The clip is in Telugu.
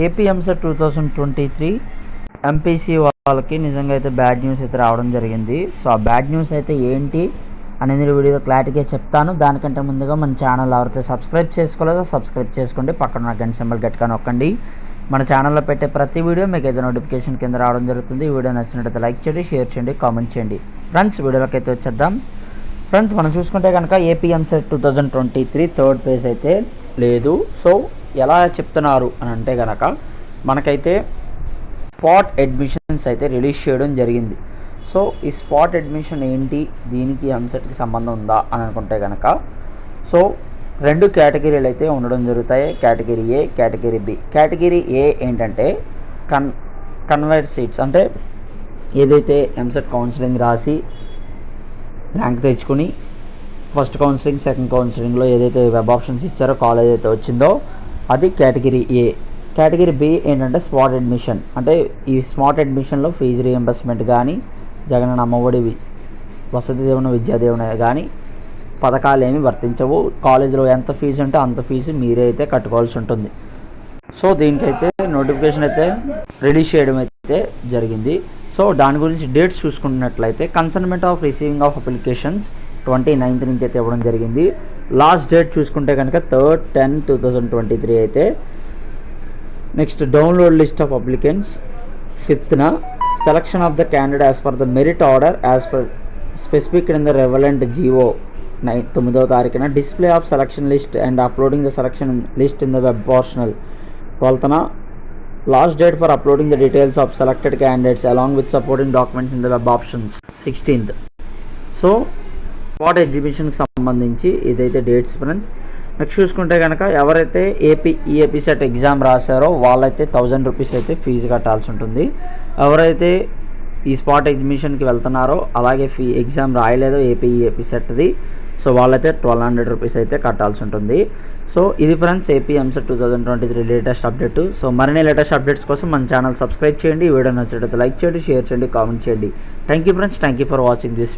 ఏపీఎంసెట్ 2023 ఎంపీసీ వాళ్ళకి నిజంగా అయితే బ్యాడ్ న్యూస్ అయితే రావడం జరిగింది. సో ఆ బ్యాడ్ న్యూస్ అయితే ఏంటి అనేది వీడియోలో క్లారిటీగా చెప్తాను. దానికంటే ముందుగా మన ఛానల్ ఎవరైతే సబ్స్క్రైబ్ చేసుకోలేదో సబ్స్క్రైబ్ చేసుకోండి, పక్కన ఉన్న గంట సింబల్ గట్టిగా నొక్కండి. మన ఛానల్లో పెట్టే ప్రతి వీడియో మీకు అయితే నోటిఫికేషన్ కింద రావడం జరుగుతుంది. ఈ వీడియో నచ్చినట్లయితే లైక్ చేయండి, షేర్ చేయండి, కామెంట్ చేయండి. ఫ్రెండ్స్, వీడియోలోకి అయితే వచ్చేద్దాం. ఫ్రెండ్స్, మనం చూసుకుంటే కనుక ఏపీఎంసెట్ 2023 థర్డ్ పేజ్ అయితే లేదు. సో ఎలా చెప్తున్నారు అని అంటే కనుక మనకైతే స్పాట్ అడ్మిషన్స్ అయితే రిలీజ్ చేయడం జరిగింది. సో ఈ స్పాట్ అడ్మిషన్ ఏంటి, దీనికి ఎంసెట్కి సంబంధం ఉందా అని అనుకుంటే కనుక సో రెండు కేటగిరీలు అయితే ఉండడం జరుగుతాయి. Category A, category B. Category A ఏంటంటే కన్వర్ట్ సీట్స్, అంటే ఏదైతే ఎంసెట్ కౌన్సిలింగ్ రాసి ర్యాంక్ తెచ్చుకుని ఫస్ట్ కౌన్సిలింగ్, సెకండ్ కౌన్సిలింగ్లో ఏదైతే వెబ్ ఆప్షన్స్ ఇచ్చారో కాలేజ్ అయితే వచ్చిందో అది కేటగిరీ ఏ. కేటగిరీ బి ఏంటంటే స్పాట్ అడ్మిషన్, అంటే ఈ స్పాట్ అడ్మిషన్లో ఫీజు రీఎంబర్స్మెంట్ కానీ, జగనన్న అమ్మఒడి, వసతి దీవెన, విద్యా దీవెన కానీ పథకాలు ఏమి వర్తించవు. కాలేజీలో ఎంత ఫీజు ఉంటే అంత ఫీజు మీరే అయితే కట్టుకోవాల్సి ఉంటుంది. సో దీనికైతే నోటిఫికేషన్ అయితే రిలీజ్ చేయడం అయితే జరిగింది. సో దాని గురించి డేట్స్ చూసుకున్నట్లయితే concernment of receiving of applications 29th నుంచి అయితే ఇవ్వడం జరిగింది. లాస్ట్ డేట్ చూసుకుంటే కనుక 3/10/2023 అయితే. Next download list of applicants 5th. Selection of the candidate as per the merit order as per specific in the relevant GO 9వ తారీఖున. Display of selection list and uploading the selection list in the web portal 12th. Last date for uploading the details of selected candidates along with supporting documents in the web options 16th. So spot ఎగ్జిబిషన్కి సంబంధించి ఇదైతే డేట్స్ ఫ్రెండ్స్. నెక్స్ట్ చూసుకుంటే కనుక ఎవరైతే ఈఏపీసెట్ ఎగ్జామ్ రాశారో వాళ్ళైతే 1000 రూపీస్ అయితే ఫీజు కట్టాల్సి ఉంటుంది. ఎవరైతే ఈ స్పాట్ ఎగ్జిబిషన్కి వెళ్తున్నారో అలాగే ఎగ్జామ్ రాయలేదో ఈఏపీసెట్ది, సో వాళ్ళైతే 1200 రూపీస్ అయితే కట్టాల్సి ఉంటుంది. సో ఇది friends AP EAMCET 2023 latest update. So మరిన్ని లేటెస్ట్ అప్డేట్స్ కోసం మన ఛానల్ సబ్స్క్రైబ్ చేయండి. వీడియో నచ్చినట్లయితే లైక్ చేయండి, షేర్ చేయండి, కామెంట్ చేయండి. Thank you friends, thank you for watching this.